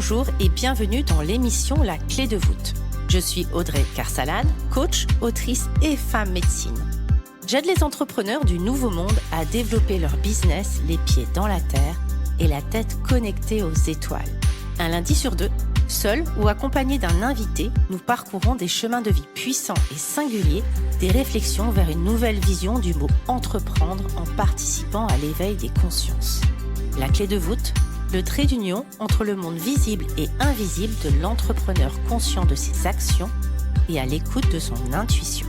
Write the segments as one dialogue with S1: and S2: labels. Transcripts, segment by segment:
S1: Bonjour et bienvenue dans l'émission La Clé de voûte. Je suis Audrey Carsalade, coach, autrice et femme médecine. J'aide les entrepreneurs du nouveau monde à développer leur business les pieds dans la terre et la tête connectée aux étoiles. Un lundi sur deux, seul ou accompagné d'un invité, nous parcourons des chemins de vie puissants et singuliers, des réflexions vers une nouvelle vision du mot entreprendre en participant à l'éveil des consciences. La clé de voûte, le trait d'union entre le monde visible et invisible de l'entrepreneur conscient de ses actions et à l'écoute de son intuition.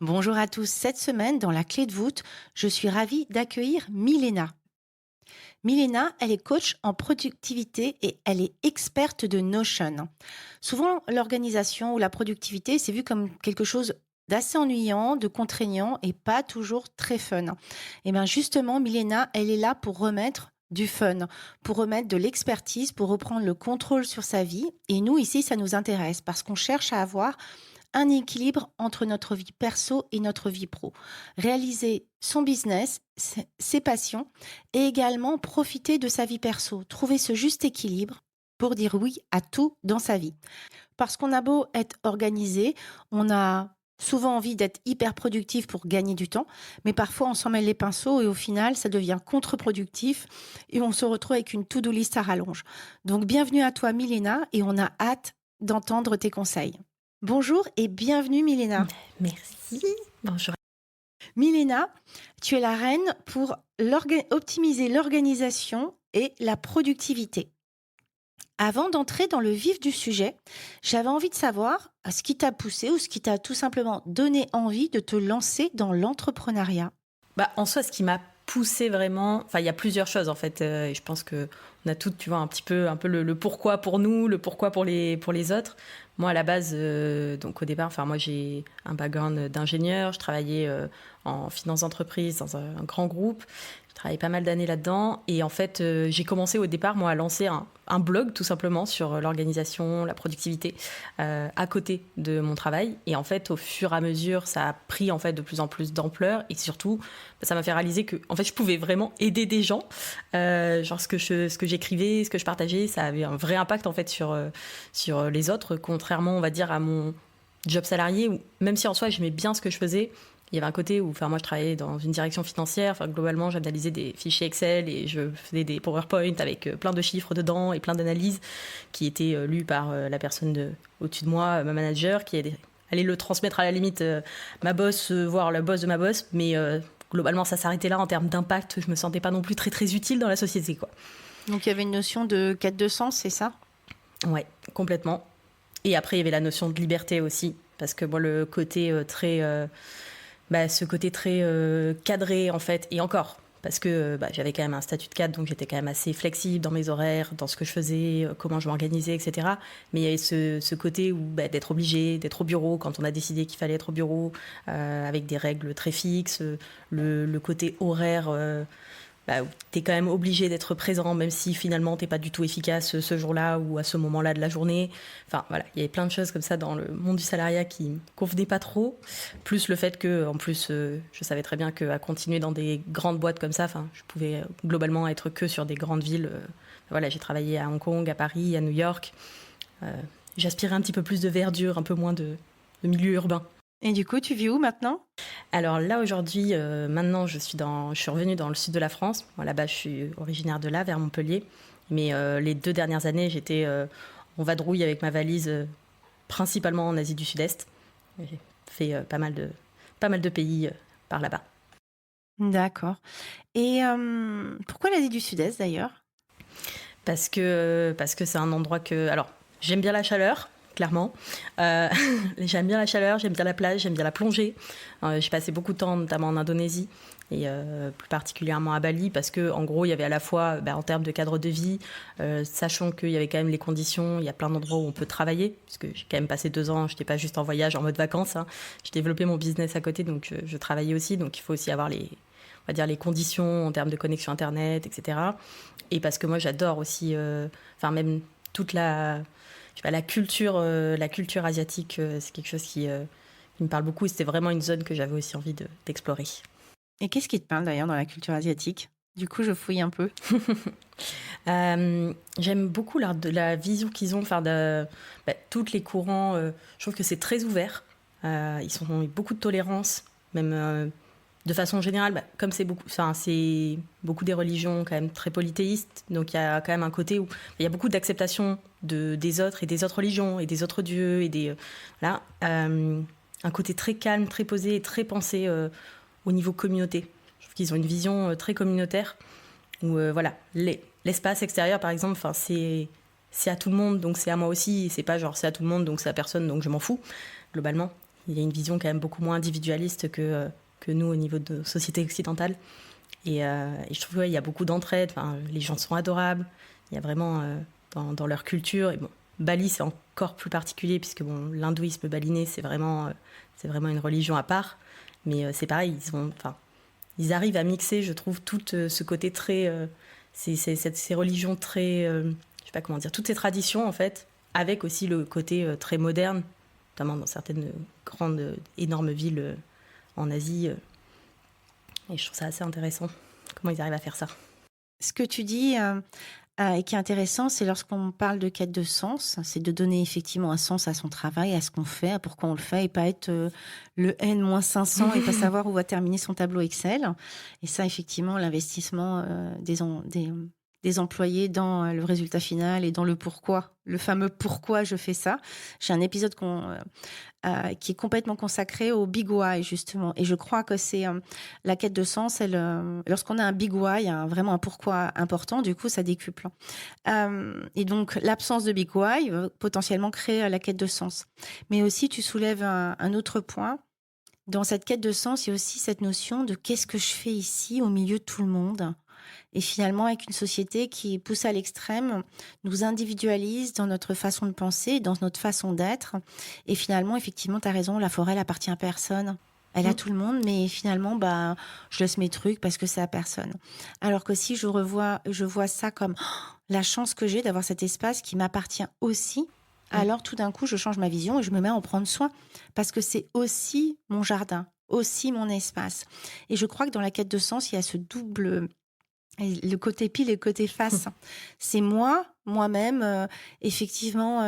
S1: Bonjour à tous, cette semaine dans la clé de voûte, je suis ravie d'accueillir Milena. Milena, elle est coach en productivité et elle est experte de Notion. Souvent, l'organisation ou la productivité, c'est vu comme quelque chose d'assez ennuyant, de contraignant et pas toujours très fun. Et bien justement, Milena, elle est là pour remettre du fun, pour remettre de l'expertise, pour reprendre le contrôle sur sa vie. Et nous, ici, ça nous intéresse parce qu'on cherche à avoir un équilibre entre notre vie perso et notre vie pro. Réaliser son business, ses passions et également profiter de sa vie perso. Trouver ce juste équilibre pour dire oui à tout dans sa vie. Parce qu'on a beau être organisé, on a souvent envie d'être hyper productif pour gagner du temps, mais parfois on s'en mêle les pinceaux et au final, ça devient contre-productif et on se retrouve avec une to-do list à rallonge. Donc bienvenue à toi Milena et on a hâte d'entendre tes conseils. Bonjour et bienvenue Milena.
S2: Merci, bonjour.
S1: Milena, tu es la reine pour optimiser l'organisation et la productivité. Avant d'entrer dans le vif du sujet, j'avais envie de savoir ce qui t'a poussé ou ce qui t'a tout simplement donné envie de te lancer dans l'entrepreneuriat.
S2: En soi, ce qui m'a poussé vraiment, il y a plusieurs choses en fait, et je pense que on a toutes, tu vois, un peu le pourquoi pour nous, le pourquoi pour les autres. Moi, à la base, donc au départ, moi j'ai un background d'ingénieur, je travaillais en finance d'entreprise dans un grand groupe. J'ai travaillé pas mal d'années là-dedans et en fait, j'ai commencé au départ, moi, à lancer un blog tout simplement sur l'organisation, la productivité à côté de mon travail. Et en fait, au fur et à mesure, ça a pris en fait de plus en plus d'ampleur et surtout, ça m'a fait réaliser que en fait, je pouvais vraiment aider des gens. Genre ce que j'écrivais, ce que je partageais, ça avait un vrai impact en fait sur les autres, contrairement, on va dire, à mon job salarié où même si en soi, j'aimais bien ce que je faisais. Il y avait un côté où, moi, je travaillais dans une direction financière. Globalement, j'analysais des fichiers Excel et je faisais des PowerPoint avec plein de chiffres dedans et plein d'analyses qui étaient lues par la personne au-dessus de moi, ma manager, qui allait le transmettre à la limite ma boss, voire le boss de ma boss. Mais globalement, ça s'arrêtait là en termes d'impact. Je me sentais pas non plus très, très utile dans la société, quoi.
S1: Donc, il y avait une notion de quête de sens, c'est ça ?
S2: Ouais, complètement. Et après, il y avait la notion de liberté aussi. Parce que moi, le côté ce côté très cadré en fait, et encore parce que j'avais quand même un statut de cadre, donc j'étais quand même assez flexible dans mes horaires, dans ce que je faisais, comment je m'organisais, etc. Mais il y avait ce côté où d'être obligé d'être au bureau quand on a décidé qu'il fallait être au bureau, avec des règles très fixes, le côté horaire où t'es quand même obligé d'être présent, même si finalement t'es pas du tout efficace ce jour-là ou à ce moment-là de la journée. Enfin voilà, il y avait plein de choses comme ça dans le monde du salariat qui me convenaient pas trop. Plus le fait que, en plus, je savais très bien qu'à continuer dans des grandes boîtes comme ça, je pouvais globalement être que sur des grandes villes. Voilà, j'ai travaillé à Hong Kong, à Paris, à New York. J'aspirais un petit peu plus de verdure, un peu moins de milieu urbain.
S1: Et du coup, tu vis où maintenant ?
S2: Alors là, aujourd'hui, maintenant, je suis revenue dans le sud de la France. Moi, là-bas, je suis originaire de là, vers Montpellier. Mais les 2 dernières années, j'étais en vadrouille avec ma valise, principalement en Asie du Sud-Est. J'ai fait pas mal de pays par là-bas.
S1: D'accord. Et pourquoi l'Asie du Sud-Est, d'ailleurs ?
S2: Parce que c'est un endroit que... Alors, j'aime bien la chaleur, clairement. J'aime bien la chaleur, j'aime bien la plage, j'aime bien la plongée. J'ai passé beaucoup de temps, notamment en Indonésie, et plus particulièrement à Bali, parce qu'en gros, il y avait à la fois, en termes de cadre de vie, sachant qu'il y avait quand même les conditions, il y a plein d'endroits où on peut travailler, parce que j'ai quand même passé 2 ans, je n'étais pas juste en voyage, en mode vacances. J'ai développé mon business à côté, donc je travaillais aussi, donc il faut aussi avoir les conditions en termes de connexion Internet, etc. Et parce que moi, j'adore aussi, même toute la culture asiatique, c'est quelque chose qui me parle beaucoup. Et c'était vraiment une zone que j'avais aussi envie d'explorer.
S1: Et qu'est-ce qui te parle d'ailleurs dans la culture asiatique? Du coup, je fouille un peu.
S2: J'aime beaucoup la vision qu'ils ont, toutes les courants. Je trouve que c'est très ouvert. Ils ont beaucoup de tolérance, même de façon générale, comme c'est beaucoup des religions quand même très polythéistes, donc il y a quand même un côté où il y a beaucoup d'acceptation des autres et des autres religions et des autres dieux et un côté très calme, très posé et très pensé au niveau communauté. Je trouve qu'ils ont une vision très communautaire où l'espace extérieur par exemple, c'est à tout le monde, donc c'est à moi aussi, et c'est pas genre c'est à tout le monde, donc c'est à personne, donc je m'en fous. Globalement, il y a une vision quand même beaucoup moins individualiste que nous au niveau de société occidentale. Et je trouve qu'il y a beaucoup d'entraide, les gens sont adorables, il y a vraiment dans leur culture. Et bon, Bali, c'est encore plus particulier, puisque l'hindouisme balinais, c'est vraiment une religion à part. Mais c'est pareil, ils arrivent à mixer, je trouve, tout ce côté très... ces religions très... je sais pas comment dire, toutes ces traditions, en fait, avec aussi le côté très moderne, notamment dans certaines grandes, énormes villes en Asie. Et je trouve ça assez intéressant, comment ils arrivent à faire ça.
S1: Ce que tu dis et qui est intéressant, c'est lorsqu'on parle de quête de sens, c'est de donner effectivement un sens à son travail, à ce qu'on fait, à pourquoi on le fait, et pas être le N-500 et pas savoir où va terminer son tableau Excel. Et ça, effectivement, l'investissement des employés dans le résultat final et dans le pourquoi, le fameux pourquoi je fais ça. J'ai un épisode qui est complètement consacré au Big Why, justement. Et je crois que c'est la quête de sens. Lorsqu'on a un Big Why, il y a vraiment un pourquoi important, du coup, ça décuple. Et donc, l'absence de Big Why va potentiellement créer la quête de sens. Mais aussi, tu soulèves un autre point. Dans cette quête de sens, il y a aussi cette notion de qu'est-ce que je fais ici, au milieu de tout le monde. Et finalement, avec une société qui pousse à l'extrême, nous individualise dans notre façon de penser, dans notre façon d'être. Et finalement, effectivement, tu as raison, la forêt, elle appartient à personne. Elle a tout le monde, mais finalement, je laisse mes trucs parce que c'est à personne. Alors que si je vois ça comme la chance que j'ai d'avoir cet espace qui m'appartient aussi, alors tout d'un coup, je change ma vision et je me mets à en prendre soin parce que c'est aussi mon jardin, aussi mon espace. Et je crois que dans la quête de sens, il y a ce double... Le côté pile et le côté face. C'est moi-même, effectivement,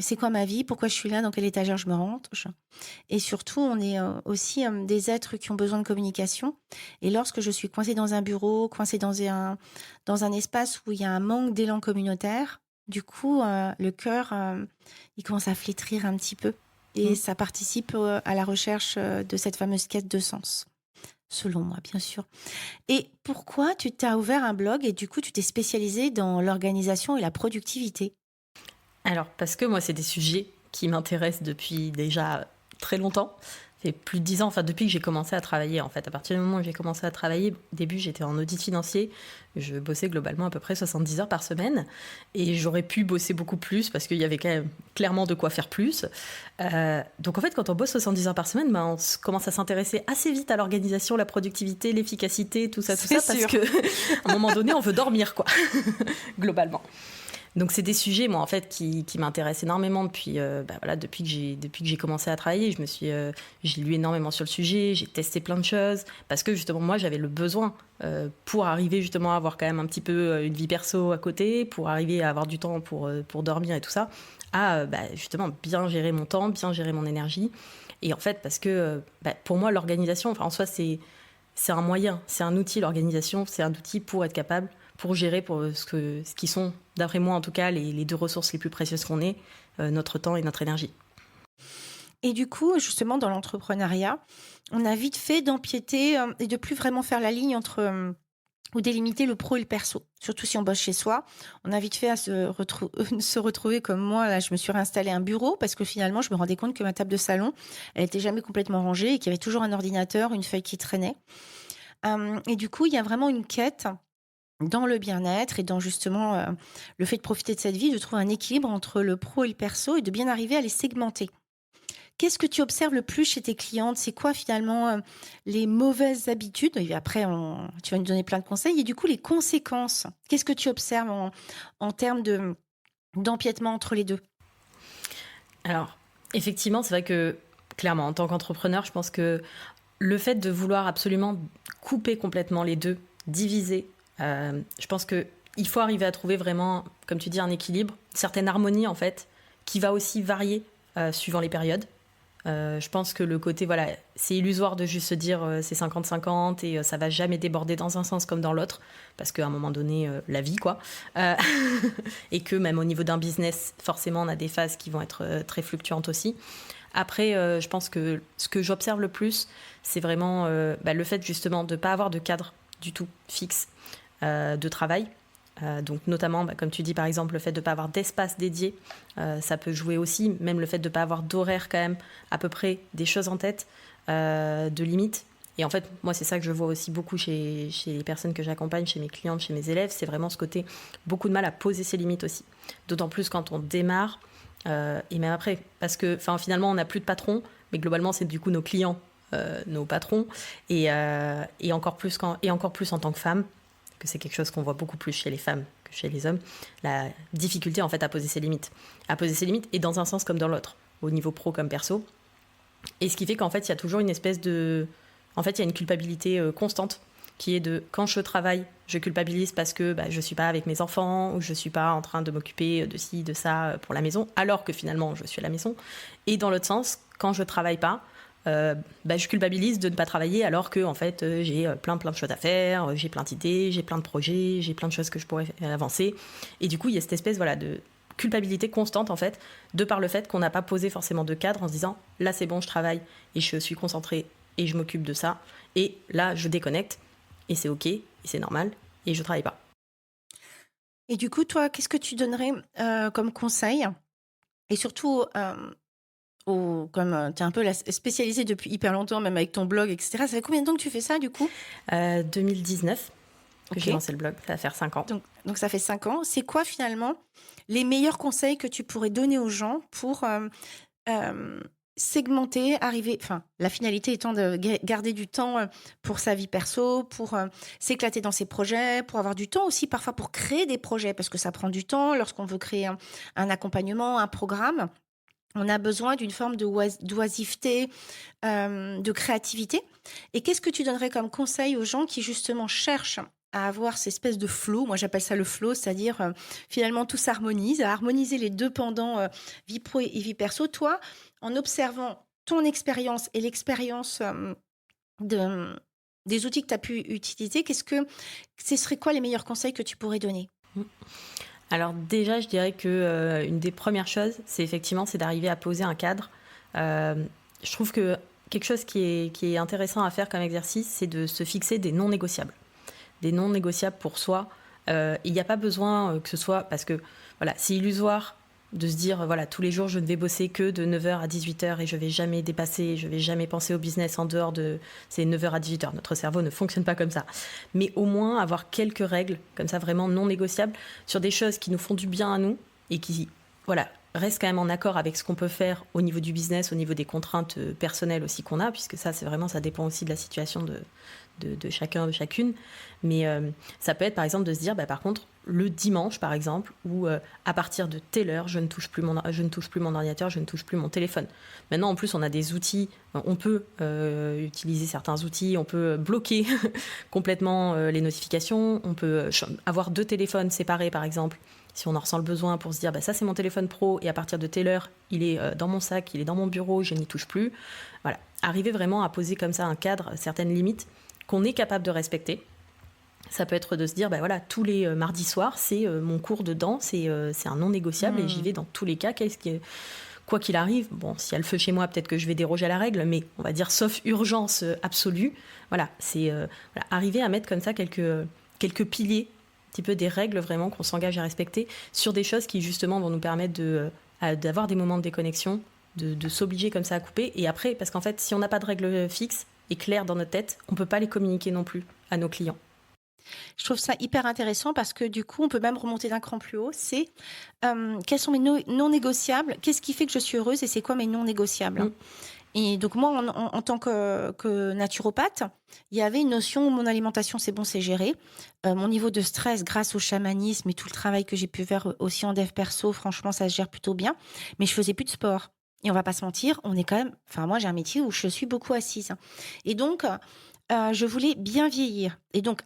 S1: c'est quoi ma vie, pourquoi je suis là, dans quelle étagère je me range. Et surtout, on est aussi des êtres qui ont besoin de communication. Et lorsque je suis coincée dans un bureau, coincée dans un espace où il y a un manque d'élan communautaire, du coup, le cœur, il commence à flétrir un petit peu. Et ça participe à la recherche de cette fameuse quête de sens. Selon moi, bien sûr. Et pourquoi tu t'as ouvert un blog et du coup, tu t'es spécialisée dans l'organisation et la productivité?
S2: Alors, parce que moi, c'est des sujets qui m'intéressent depuis déjà très longtemps. Ça fait plus de 10 ans, depuis que j'ai commencé à travailler, en fait. À partir du moment où j'ai commencé à travailler, au début, j'étais en audit financier. Je bossais globalement à peu près 70 heures par semaine. Et j'aurais pu bosser beaucoup plus parce qu'il y avait quand même clairement de quoi faire plus. Donc, en fait, quand on bosse 70 heures par semaine, on commence à s'intéresser assez vite à l'organisation, la productivité, l'efficacité, tout ça, parce que à un moment donné, on veut dormir, quoi, globalement. Donc c'est des sujets, moi, en fait, qui m'intéressent énormément depuis que j'ai commencé à travailler. J'ai lu énormément sur le sujet, j'ai testé plein de choses, parce que justement, moi, j'avais le besoin pour arriver justement à avoir quand même un petit peu une vie perso à côté, pour arriver à avoir du temps pour dormir et tout ça, à justement bien gérer mon temps, bien gérer mon énergie. Et en fait, parce que pour moi, l'organisation, en soi, c'est un moyen, c'est un outil, l'organisation, c'est un outil pour être capable, pour gérer ce qui sont, d'après moi en tout cas, les deux ressources les plus précieuses qu'on ait, notre temps et notre énergie.
S1: Et du coup, justement, dans l'entrepreneuriat, on a vite fait d'empiéter et de plus vraiment faire la ligne entre... ou délimiter le pro et le perso. Surtout si on bosse chez soi, on a vite fait à se retrouver comme moi. Là, je me suis réinstallé un bureau parce que finalement, je me rendais compte que ma table de salon, elle était jamais complètement rangée et qu'il y avait toujours un ordinateur, une feuille qui traînait. Et du coup, il y a vraiment une quête dans le bien-être et dans justement le fait de profiter de cette vie, de trouver un équilibre entre le pro et le perso et de bien arriver à les segmenter. Qu'est-ce que tu observes le plus chez tes clientes? C'est quoi finalement les mauvaises habitudes? Et après, tu vas nous donner plein de conseils. Et du coup, les conséquences. Qu'est-ce que tu observes en termes d'empiètement entre les deux?
S2: Alors, effectivement, c'est vrai que Clairement, en tant qu'entrepreneur, je pense que le fait de vouloir absolument couper complètement les deux, diviser, je pense que il faut arriver à trouver vraiment, comme tu dis, un équilibre, une certaine harmonie en fait, qui va aussi varier suivant les périodes. Je pense que le côté, voilà, c'est illusoire de juste se dire c'est 50-50 et ça va jamais déborder dans un sens comme dans l'autre, parce qu'à un moment donné, la vie, quoi. Euh, et que même au niveau d'un business, forcément, on a des phases qui vont être très fluctuantes aussi. Après, je pense que ce que j'observe le plus, c'est vraiment le fait justement de ne pas avoir de cadre du tout fixe de travail. Donc notamment, comme tu dis par exemple, le fait de ne pas avoir d'espace dédié, ça peut jouer aussi, même le fait de ne pas avoir d'horaire quand même, à peu près des choses en tête, de limites. Et en fait, moi, c'est ça que je vois aussi beaucoup chez les personnes que j'accompagne, chez mes clientes, chez mes élèves, c'est vraiment ce côté, beaucoup de mal à poser ses limites aussi. D'autant plus quand on démarre, et même après, parce que finalement, on n'a plus de patron, mais globalement, c'est du coup nos clients, nos patrons, et encore plus en tant que femme, que c'est quelque chose qu'on voit beaucoup plus chez les femmes que chez les hommes, la difficulté en fait à poser ses limites. À poser ses limites et dans un sens comme dans l'autre, au niveau pro comme perso. Et ce qui fait qu'en fait, il y a toujours une espèce de... En fait, il y a une culpabilité constante qui est de quand je travaille, je culpabilise parce que je suis pas avec mes enfants ou je suis pas en train de m'occuper de ci, de ça pour la maison, alors que finalement je suis à la maison. Et dans l'autre sens, quand je travaille pas, je culpabilise de ne pas travailler alors que en fait j'ai plein de choses à faire, j'ai plein d'idées, j'ai plein de projets, j'ai plein de choses que je pourrais avancer. Et du coup, il y a cette espèce de culpabilité constante en fait, de par le fait qu'on n'a pas posé forcément de cadre en se disant là c'est bon, je travaille et je suis concentrée et je m'occupe de ça. Et là, je déconnecte et c'est ok et c'est normal et je travaille pas.
S1: Et du coup, toi, qu'est-ce que tu donnerais comme conseil? Et surtout, comme tu es un peu spécialisée depuis hyper longtemps, même avec ton blog, etc. Ça fait combien de temps que tu fais ça, du coup?
S2: 2019 que j'ai
S1: Ok.
S2: lancé le blog, ça va faire 5 ans.
S1: Donc, ça fait 5 ans. C'est quoi, finalement, les meilleurs conseils que tu pourrais donner aux gens pour euh, segmenter, arriver... Enfin, la finalité étant de garder du temps pour sa vie perso, pour s'éclater dans ses projets, pour avoir du temps aussi parfois pour créer des projets, parce que ça prend du temps lorsqu'on veut créer un accompagnement, un programme. On a besoin d'une forme d'oisiveté, de créativité. Et qu'est-ce que tu donnerais comme conseil aux gens qui justement cherchent à avoir cette espèce de flow? Moi, j'appelle ça le flow, c'est-à-dire finalement tout s'harmonise, à harmoniser les deux pendant vie pro et vie perso. Toi, en observant ton expérience et l'expérience de, des outils que tu as pu utiliser, ce serait quoi les meilleurs conseils que tu pourrais donner?
S2: Alors déjà, je dirais que une des premières choses, c'est d'arriver à poser un cadre. Je trouve que quelque chose qui est intéressant à faire comme exercice, c'est de se fixer des non négociables. Des non négociables pour soi. Il n'y a pas besoin que ce soit... Parce que voilà, c'est illusoire de se dire, voilà, tous les jours, je ne vais bosser que de 9h à 18h et je ne vais jamais dépasser, je ne vais jamais penser au business en dehors de ces 9h à 18h. Notre cerveau ne fonctionne pas comme ça. Mais au moins avoir quelques règles, comme ça, vraiment non négociables, sur des choses qui nous font du bien à nous et qui, voilà, restent quand même en accord avec ce qu'on peut faire au niveau du business, au niveau des contraintes personnelles aussi qu'on a, puisque ça, ça dépend aussi de la situation de chacun, de chacune. Mais ça peut être par exemple de se dire, par contre, le dimanche par exemple, où à partir de telle heure, je ne touche plus mon ordinateur, je ne touche plus mon téléphone. Maintenant, en plus, on a des outils, on peut utiliser certains outils, on peut bloquer complètement les notifications, on peut avoir 2 téléphones séparés par exemple, si on en ressent le besoin pour se dire, ça c'est mon téléphone pro et à partir de telle heure, il est dans mon sac, il est dans mon bureau, je n'y touche plus. Voilà, arriver vraiment à poser comme ça un cadre, certaines limites qu'on est capable de respecter. Ça peut être de se dire, voilà, tous les mardis soirs, c'est mon cours de danse, c'est un non négociable et j'y vais dans tous les cas. Quoi qu'il arrive, bon, s'il y a le feu chez moi, peut-être que je vais déroger à la règle, mais on va dire sauf urgence absolue. Voilà, c'est arriver à mettre comme ça quelques piliers, un petit peu des règles vraiment qu'on s'engage à respecter sur des choses qui justement vont nous permettre d'avoir des moments de déconnexion, de s'obliger comme ça à couper. Et après, parce qu'en fait, si on n'a pas de règles fixes et claires dans notre tête, on ne peut pas les communiquer non plus à nos clients.
S1: Je trouve ça hyper intéressant parce que du coup, on peut même remonter d'un cran plus haut. C'est quels sont mes non négociables? Qu'est-ce qui fait que je suis heureuse et c'est quoi mes non négociables? Et donc moi, en tant que naturopathe, il y avait une notion où mon alimentation, c'est bon, c'est géré. Mon niveau de stress, grâce au chamanisme et tout le travail que j'ai pu faire aussi en dev perso, franchement, ça se gère plutôt bien. Mais je faisais plus de sport. Et on va pas se mentir, on est quand même. Enfin, moi, j'ai un métier où je suis beaucoup assise. Et donc, je voulais bien vieillir. Et donc,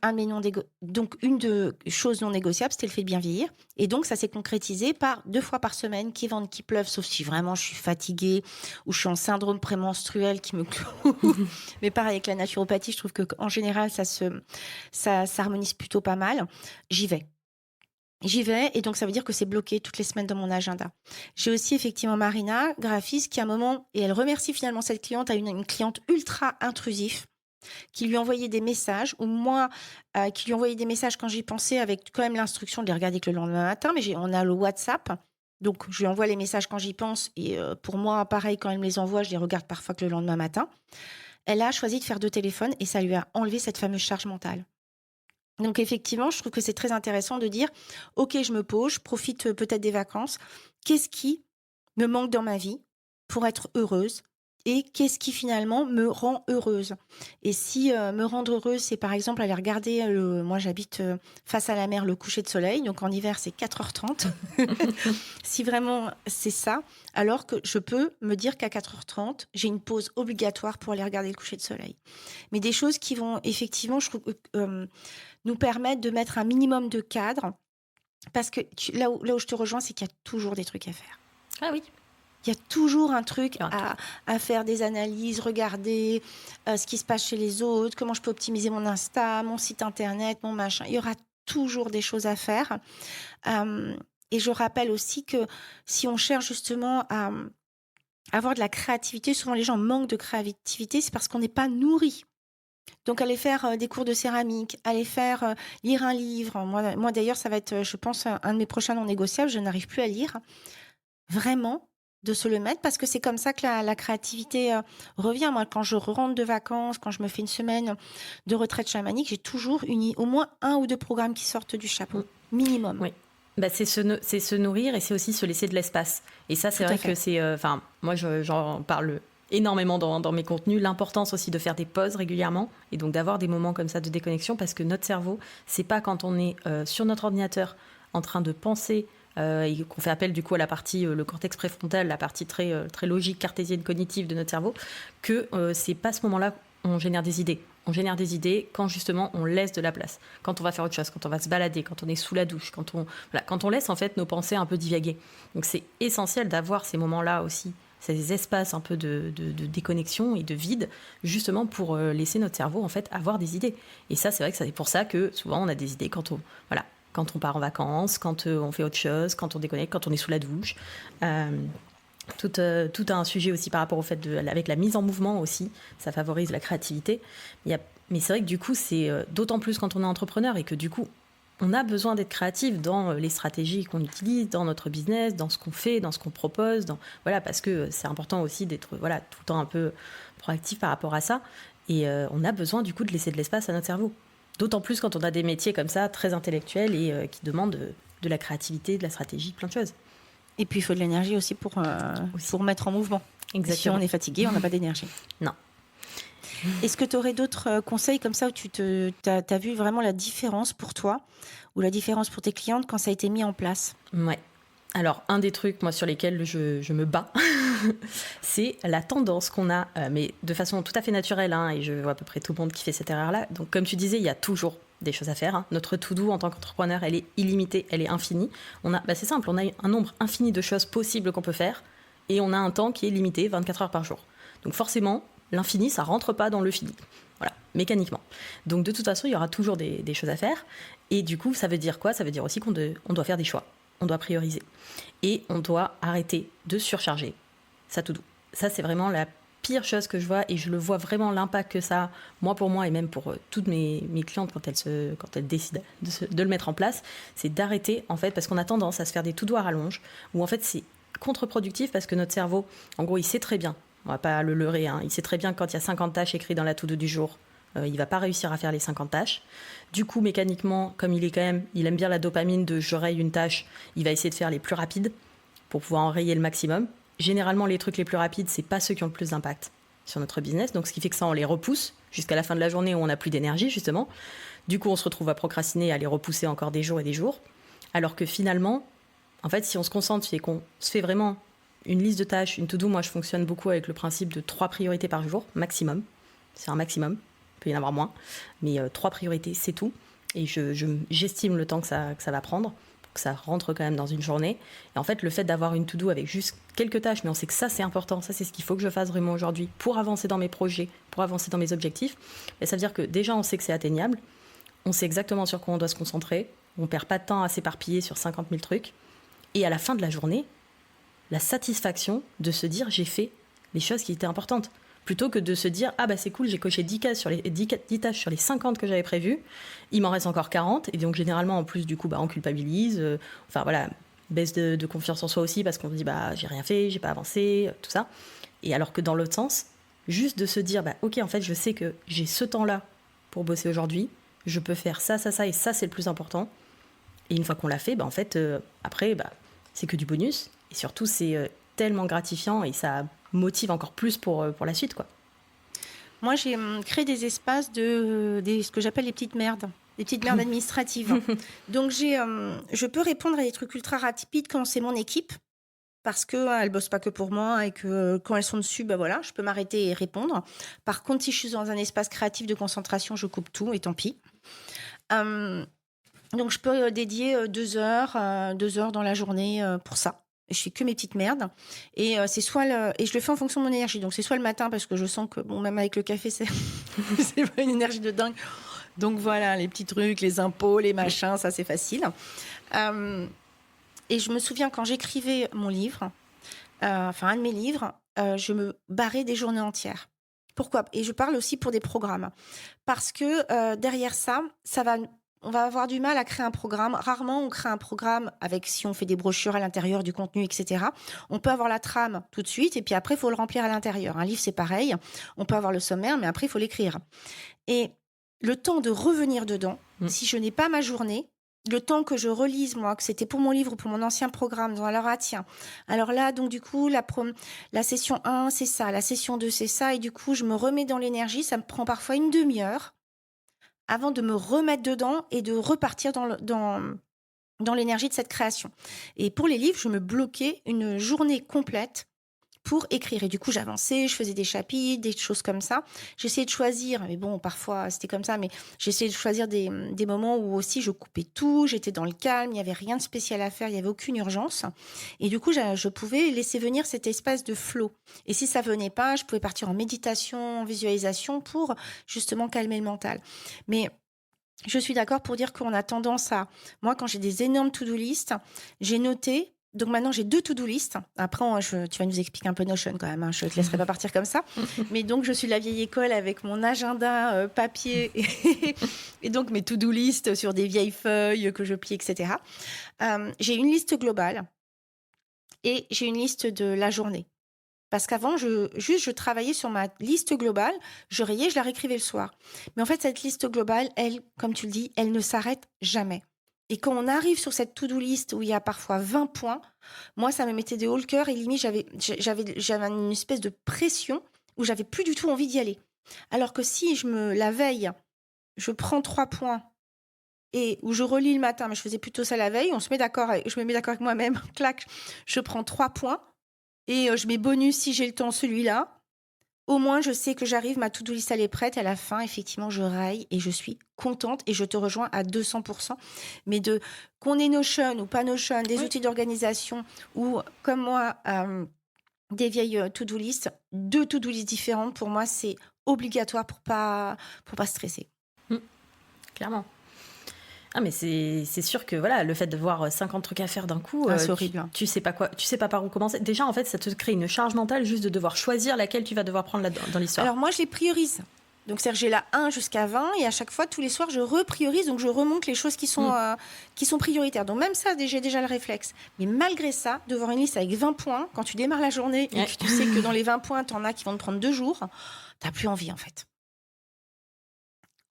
S1: donc une de choses non négociables, c'était le fait de bien vieillir. Et donc, ça s'est concrétisé par 2 fois par semaine, qu'il vente, qu'il pleuve, sauf si vraiment je suis fatiguée ou je suis en syndrome prémenstruel qui me cloue. Mais pareil, avec la naturopathie, je trouve qu'en général, ça s'harmonise plutôt pas mal. J'y vais. J'y vais et donc ça veut dire que c'est bloqué toutes les semaines dans mon agenda. J'ai aussi effectivement Marina, graphiste, qui à un moment, et elle remercie finalement cette cliente, une cliente ultra intrusive, qui lui envoyait des messages, ou moi, qui lui envoyait des messages quand j'y pensais, avec quand même l'instruction de les regarder que le lendemain matin, mais on a le WhatsApp, donc je lui envoie les messages quand j'y pense, et pour moi, pareil, quand elle me les envoie, je les regarde parfois que le lendemain matin. Elle a choisi de faire 2 téléphones et ça lui a enlevé cette fameuse charge mentale. Donc effectivement, je trouve que c'est très intéressant de dire, ok, je me pose, je profite peut-être des vacances. Qu'est-ce qui me manque dans ma vie pour être heureuse et qu'est-ce qui finalement me rend heureuse? Et si me rendre heureuse, c'est par exemple aller regarder, moi j'habite face à la mer, le coucher de soleil, donc en hiver c'est 4h30. Si vraiment c'est ça, alors que je peux me dire qu'à 4h30, j'ai une pause obligatoire pour aller regarder le coucher de soleil. Mais des choses qui vont effectivement, je trouve, nous permettre de mettre un minimum de cadre. Parce que là où je te rejoins, c'est qu'il y a toujours des trucs à faire.
S2: Ah oui.
S1: Il y a toujours un truc à faire, des analyses, regarder ce qui se passe chez les autres, comment je peux optimiser mon Insta, mon site internet, mon machin. Il y aura toujours des choses à faire. Et je rappelle aussi que si on cherche justement à avoir de la créativité, souvent les gens manquent de créativité, c'est parce qu'on n'est pas nourri. Donc, aller faire des cours de céramique, aller faire lire un livre. Moi d'ailleurs, ça va être, je pense, un de mes prochains non négociables. Je n'arrive plus à lire. Vraiment, de se le mettre, parce que c'est comme ça que la créativité revient. Moi, quand je rentre de vacances, quand je me fais une semaine de retraite chamanique, j'ai toujours au moins 1 ou 2 programmes qui sortent du chapeau, minimum.
S2: Oui. Bah, c'est se nourrir et c'est aussi se laisser de l'espace. Et ça, c'est vrai que c'est... moi, j'en parle énormément dans mes contenus, l'importance aussi de faire des pauses régulièrement et donc d'avoir des moments comme ça de déconnexion, parce que notre cerveau, c'est pas quand on est sur notre ordinateur en train de penser et qu'on fait appel du coup à la partie, le cortex préfrontal, la partie très logique, cartésienne, cognitive de notre cerveau, que c'est pas à ce moment-là on génère des idées. On génère des idées quand justement on laisse de la place, quand on va faire autre chose, quand on va se balader, quand on est sous la douche, quand on laisse en fait nos pensées un peu divaguer. Donc c'est essentiel d'avoir ces moments-là aussi, ces espaces un peu de déconnexion et de vide, justement pour laisser notre cerveau en fait avoir des idées. Et ça, c'est vrai que c'est pour ça que souvent on a des idées quand on part en vacances, quand on fait autre chose, quand on déconnecte, quand on est sous la douche. Tout a un sujet aussi par rapport au fait avec la mise en mouvement aussi, ça favorise la créativité. Mais c'est vrai que du coup, c'est d'autant plus quand on est entrepreneur et que du coup, on a besoin d'être créatif dans les stratégies qu'on utilise, dans notre business, dans ce qu'on fait, dans ce qu'on propose, parce que c'est important aussi d'être tout le temps un peu proactif par rapport à ça. Et on a besoin du coup de laisser de l'espace à notre cerveau. D'autant plus quand on a des métiers comme ça, très intellectuels et qui demandent de la créativité, de la stratégie, plein de choses.
S1: Et puis, il faut de l'énergie aussi pour mettre en mouvement.
S2: Exactement.
S1: Si on est fatigué, on n'a pas d'énergie.
S2: Non.
S1: Est-ce que tu aurais d'autres conseils comme ça où tu as vu vraiment la différence pour toi ou la différence pour tes clientes quand ça a été mis en place?
S2: Ouais. Alors, un des trucs, moi, sur lesquels je me bats, c'est la tendance qu'on a, mais de façon tout à fait naturelle, et je vois à peu près tout le monde qui fait cette erreur-là. Donc, comme tu disais, il y a toujours des choses à faire. Notre to-do en tant qu'entrepreneur, elle est illimitée, elle est infinie. C'est simple, on a un nombre infini de choses possibles qu'on peut faire et on a un temps qui est limité, 24 heures par jour. Donc, forcément, l'infini, ça rentre pas dans le fini. Voilà, mécaniquement. Donc, de toute façon, il y aura toujours des choses à faire. Et du coup, ça veut dire quoi? Ça veut dire aussi qu'on doit faire des choix. On doit prioriser. Et on doit arrêter de surcharger sa to-do. Ça, c'est vraiment la pire chose que je vois et je le vois vraiment l'impact que ça a, moi pour moi et même pour toutes mes clientes quand elles décident de le mettre en place, c'est d'arrêter en fait, parce qu'on a tendance à se faire des to-do à rallonge où en fait c'est contre-productif parce que notre cerveau, en gros, il sait très bien, on va pas le leurrer, il sait très bien que quand il y a 50 tâches écrites dans la to-do du jour, il va pas réussir à faire les 50 tâches. Du coup, mécaniquement, comme il aime bien la dopamine de je raye une tâche, il va essayer de faire les plus rapides pour pouvoir en rayer le maximum. Généralement, les trucs les plus rapides, c'est pas ceux qui ont le plus d'impact sur notre business. Donc, ce qui fait que ça, on les repousse jusqu'à la fin de la journée où on n'a plus d'énergie, justement. Du coup, on se retrouve à procrastiner, à les repousser encore des jours et des jours. Alors que finalement, en fait, si on se concentre et qu'on se fait vraiment une liste de tâches, une to-do, moi je fonctionne beaucoup avec le principe de 3 priorités par jour, maximum. C'est un maximum, il peut y en avoir moins, mais 3 priorités, c'est tout. Et j'estime le temps que ça va prendre, pour que ça rentre quand même dans une journée. Et en fait, le fait d'avoir une to-do avec juste quelques tâches, mais on sait que ça c'est important, ça c'est ce qu'il faut que je fasse vraiment aujourd'hui pour avancer dans mes projets, pour avancer dans mes objectifs, et ça veut dire que déjà on sait que c'est atteignable, on sait exactement sur quoi on doit se concentrer, on perd pas de temps à s'éparpiller sur 50 000 trucs, et à la fin de la journée, la satisfaction de se dire j'ai fait les choses qui étaient importantes, plutôt que de se dire ah bah c'est cool, j'ai coché 10 tâches sur les 50 que j'avais prévues, il m'en reste encore 40, et donc généralement en plus du coup on culpabilise, enfin voilà, baisse de confiance en soi aussi parce qu'on se dit bah j'ai rien fait, j'ai pas avancé, tout ça. Et alors que dans l'autre sens, juste de se dire ok en fait je sais que j'ai ce temps-là pour bosser aujourd'hui, je peux faire ça et ça c'est le plus important. Et une fois qu'on l'a fait, en fait après c'est que du bonus, et surtout c'est tellement gratifiant et ça motive encore plus pour la suite, quoi.
S1: Moi, j'ai créé des espaces ce que j'appelle les petites merdes administratives. Donc, je peux répondre à des trucs ultra rapides quand c'est mon équipe, parce qu'elles ne bossent pas que pour moi et que quand elles sont dessus, voilà, je peux m'arrêter et répondre. Par contre, si je suis dans un espace créatif de concentration, je coupe tout et tant pis. Donc, je peux dédier 2 heures dans la journée pour ça. Je fais que mes petites merdes, et c'est et je le fais en fonction de mon énergie. Donc c'est soit le matin parce que je sens que même avec le café c'est pas une énergie de dingue. Donc voilà, les petits trucs, les impôts, les machins, ça c'est facile. Et je me souviens quand j'écrivais mon livre, un de mes livres, je me barrais des journées entières. Pourquoi ? Et je parle aussi pour des programmes, parce que derrière ça on va avoir du mal à créer un programme. Rarement, on crée un programme si on fait des brochures à l'intérieur, du contenu, etc. On peut avoir la trame tout de suite, et puis après, il faut le remplir à l'intérieur. Un livre, c'est pareil. On peut avoir le sommaire, mais après, il faut l'écrire. Et le temps de revenir dedans, si je n'ai pas ma journée, le temps que je relise, moi, que c'était pour mon livre ou pour mon ancien programme, alors tiens, alors là, donc du coup, la session 1, c'est ça, la session 2, c'est ça, et du coup, je me remets dans l'énergie, ça me prend parfois une demi-heure avant de me remettre dedans et de repartir dans l'énergie de cette création. Et pour les livres, je me bloquais une journée complète pour écrire. Et du coup, j'avançais, je faisais des chapitres, des choses comme ça. J'essayais de choisir, mais bon, parfois c'était comme ça, mais j'essayais de choisir des moments où aussi je coupais tout, j'étais dans le calme, il n'y avait rien de spécial à faire, il n'y avait aucune urgence. Et du coup, je pouvais laisser venir cet espace de flow. Et si ça venait pas, je pouvais partir en méditation, en visualisation pour justement calmer le mental. Mais je suis d'accord pour dire qu'on a tendance à... Moi, quand j'ai des énormes to-do list, j'ai noté... Donc maintenant, j'ai 2 to-do list. Après, tu vas nous expliquer un peu Notion quand même. Je ne te laisserai pas partir comme ça. Mais donc, je suis de la vieille école avec mon agenda papier et donc mes to-do list sur des vieilles feuilles que je plie, etc. J'ai une liste globale et j'ai une liste de la journée. Parce qu'avant, je travaillais sur ma liste globale, je rayais, je la réécrivais le soir. Mais en fait, cette liste globale, elle, comme tu le dis, elle ne s'arrête jamais. Et quand on arrive sur cette to-do list où il y a parfois 20 points, moi, ça me mettait des hauts le cœur et limite, j'avais une espèce de pression où j'avais plus du tout envie d'y aller. Alors que si la veille, je prends 3 points et où je relis le matin, mais je faisais plutôt ça la veille, je me mets d'accord avec moi-même, clac, je prends 3 points et je mets bonus si j'ai le temps celui-là. Au moins, je sais que j'arrive, ma to-do list, elle est prête. À la fin, effectivement, je raille et je suis contente et je te rejoins à 200%. Mais qu'on ait Notion ou pas Notion, des outils d'organisation ou, comme moi, des vieilles to-do list, 2 to-do list différentes, pour moi, c'est obligatoire pour pas stresser.
S2: Clairement. Ah mais c'est sûr que voilà, le fait d'avoir 50 trucs à faire d'un coup,
S1: c'est horrible.
S2: Tu sais pas par où commencer. Déjà en fait, ça te crée une charge mentale juste de devoir choisir laquelle tu vas devoir prendre dans l'histoire.
S1: Alors moi je les priorise. Donc c'est-à-dire j'ai la 1 jusqu'à 20 et à chaque fois tous les soirs je repriorise, donc je remonte les choses qui sont prioritaires. Donc même ça, j'ai déjà le réflexe. Mais malgré ça, de voir une liste avec 20 points, quand tu démarres la journée et que tu sais que dans les 20 points, t'en as qui vont te prendre 2 jours, t'as plus envie en fait.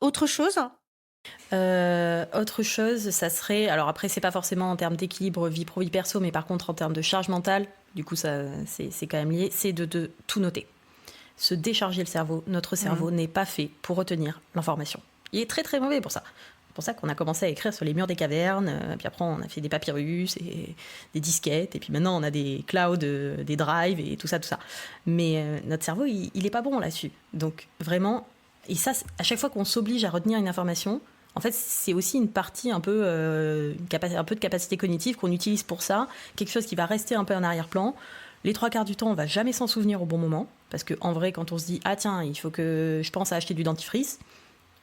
S1: Autre chose ?
S2: Autre chose, ça serait... Alors après, c'est pas forcément en termes d'équilibre vie pro, vie perso, mais par contre en termes de charge mentale, du coup ça, c'est quand même lié, c'est de tout noter. Se décharger le cerveau. Notre cerveau n'est pas fait pour retenir l'information. Il est très très mauvais pour ça. C'est pour ça qu'on a commencé à écrire sur les murs des cavernes, puis après on a fait des papyrus et des disquettes, et puis maintenant on a des clouds, des drives et tout ça. Mais notre cerveau, il est pas bon là-dessus. Donc vraiment, et ça, à chaque fois qu'on s'oblige à retenir une information, en fait, c'est aussi une partie un peu de capacité cognitive qu'on utilise pour ça, quelque chose qui va rester un peu en arrière-plan. Les 3/4 du temps, on va jamais s'en souvenir au bon moment, parce qu'en vrai, quand on se dit « Ah tiens, il faut que je pense à acheter du dentifrice »,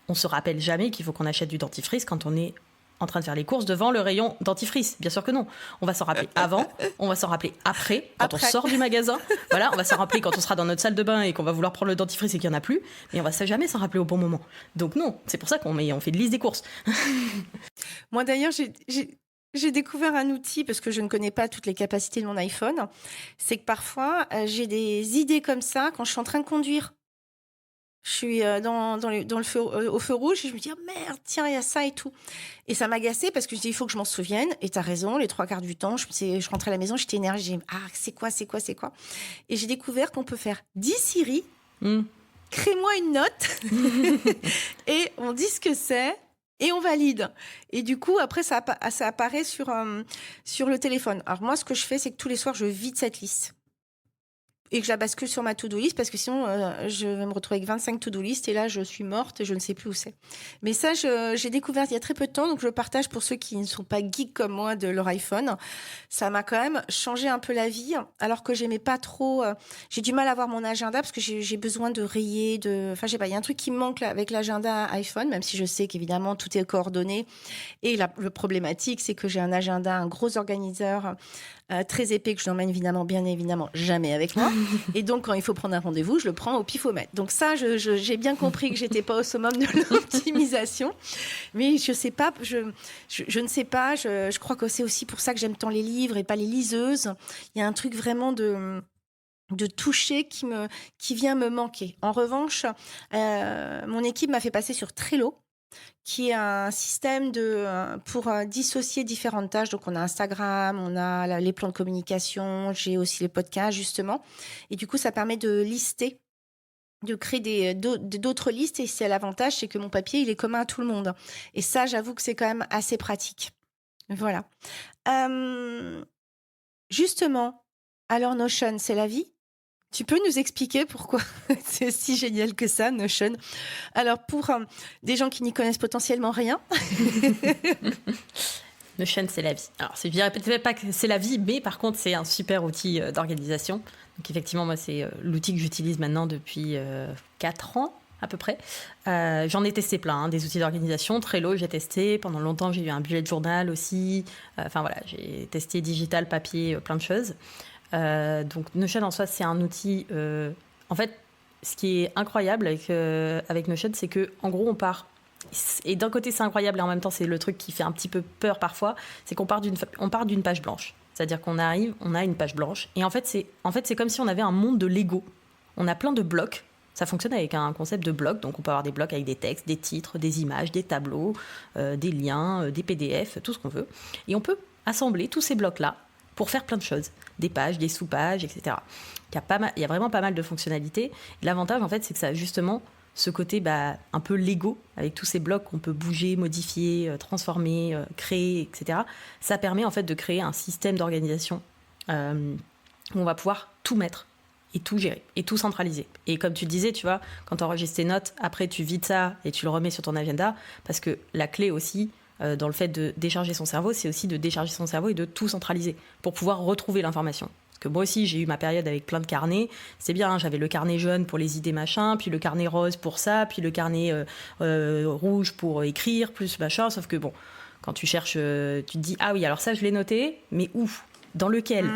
S2: on se rappelle jamais qu'il faut qu'on achète du dentifrice quand on est en train de faire les courses devant le rayon dentifrice. Bien sûr que non. On va s'en rappeler avant, on va s'en rappeler après, quand on sort du magasin. Voilà, on va s'en rappeler quand on sera dans notre salle de bain et qu'on va vouloir prendre le dentifrice et qu'il n'y en a plus. Mais on va jamais s'en rappeler au bon moment. Donc non, c'est pour ça qu'on fait une liste des courses.
S1: Moi d'ailleurs, j'ai découvert un outil, parce que je ne connais pas toutes les capacités de mon iPhone. C'est que parfois, j'ai des idées comme ça quand je suis en train de conduire. Je suis au feu rouge et je me dis, oh merde, tiens, il y a ça et tout. Et ça m'agaçait parce que je dis, il faut que je m'en souvienne. Et t'as raison, les 3/4 du temps, je rentrais à la maison, j'étais énervée. J'ai dit, ah, c'est quoi. Et j'ai découvert qu'on peut faire 10 Siri, crée-moi une note, et on dit ce que c'est, et on valide. Et du coup, après, ça apparaît sur le téléphone. Alors moi, ce que je fais, c'est que tous les soirs, je vide cette liste. Et que je la bascule sur ma to-do list, parce que sinon, je vais me retrouver avec 25 to-do list et là, je suis morte et je ne sais plus où c'est. Mais ça, j'ai découvert il y a très peu de temps, donc je le partage pour ceux qui ne sont pas geeks comme moi de leur iPhone. Ça m'a quand même changé un peu la vie, alors que j'aimais pas trop... j'ai du mal à voir mon agenda parce que j'ai besoin de rayer, enfin, je sais pas, il y a un truc qui me manque là, avec l'agenda iPhone, même si je sais qu'évidemment, tout est coordonné. Et le problématique, c'est que j'ai un agenda, un gros organiseur très épais que je n'emmène bien évidemment jamais avec moi. Et donc, quand il faut prendre un rendez-vous, je le prends au pifomètre. Donc ça, j'ai bien compris que j'étais pas au summum de l'optimisation. Mais je sais pas, je ne sais pas. Je crois que c'est aussi pour ça que j'aime tant les livres et pas les liseuses. Il y a un truc vraiment de toucher qui vient me manquer. En revanche, mon équipe m'a fait passer sur Trello, qui est un système pour dissocier différentes tâches. Donc, on a Instagram, on a les plans de communication, j'ai aussi les podcasts, justement. Et du coup, ça permet de lister, de créer d'autres listes. Et c'est l'avantage, c'est que mon papier, il est commun à tout le monde. Et ça, j'avoue que c'est quand même assez pratique. Voilà. Justement, alors Notion, c'est la vie ? Tu peux nous expliquer pourquoi c'est si génial que ça, Notion? Alors, pour des gens qui n'y connaissent potentiellement rien.
S2: Notion, c'est la vie. Alors, je dirais peut-être pas que c'est la vie, mais par contre, c'est un super outil d'organisation. Donc, effectivement, moi, c'est l'outil que j'utilise maintenant depuis 4 ans, à peu près. J'en ai testé plein, des outils d'organisation. Trello, j'ai testé. Pendant longtemps, j'ai eu un bullet journal aussi. Enfin, voilà, j'ai testé digital, papier, plein de choses. Donc Notion en soi, c'est un outil. En fait, ce qui est incroyable avec Notion, c'est que en gros, on part. Et d'un côté, c'est incroyable, et en même temps, c'est le truc qui fait un petit peu peur parfois. C'est qu'on part d'une page blanche. C'est-à-dire qu'on arrive, on a une page blanche, et en fait, c'est comme si on avait un monde de Lego. On a plein de blocs. Ça fonctionne avec un concept de blocs. Donc, on peut avoir des blocs avec des textes, des titres, des images, des tableaux, des liens, des PDF, tout ce qu'on veut. Et on peut assembler tous ces blocs-là pour faire plein de choses, des pages, des sous-pages, etc. Il y a vraiment pas mal de fonctionnalités. L'avantage, en fait, c'est que ça a justement ce côté un peu Lego, avec tous ces blocs qu'on peut bouger, modifier, transformer, créer, etc. Ça permet en fait de créer un système d'organisation où on va pouvoir tout mettre et tout gérer, et tout centraliser. Et comme tu disais, tu vois, quand tu enregistres tes notes, après tu vides ça et tu le remets sur ton agenda, parce que la clé aussi, dans le fait de décharger son cerveau, c'est aussi de décharger son cerveau et de tout centraliser pour pouvoir retrouver l'information. Parce que moi aussi, j'ai eu ma période avec plein de carnets. C'est bien, hein, j'avais le carnet jaune pour les idées machin, puis le carnet rose pour ça, puis le carnet rouge pour écrire, plus machin. Sauf que bon, quand tu cherches, tu te dis, ah oui, alors ça, je l'ai noté, mais où ? Dans lequel ?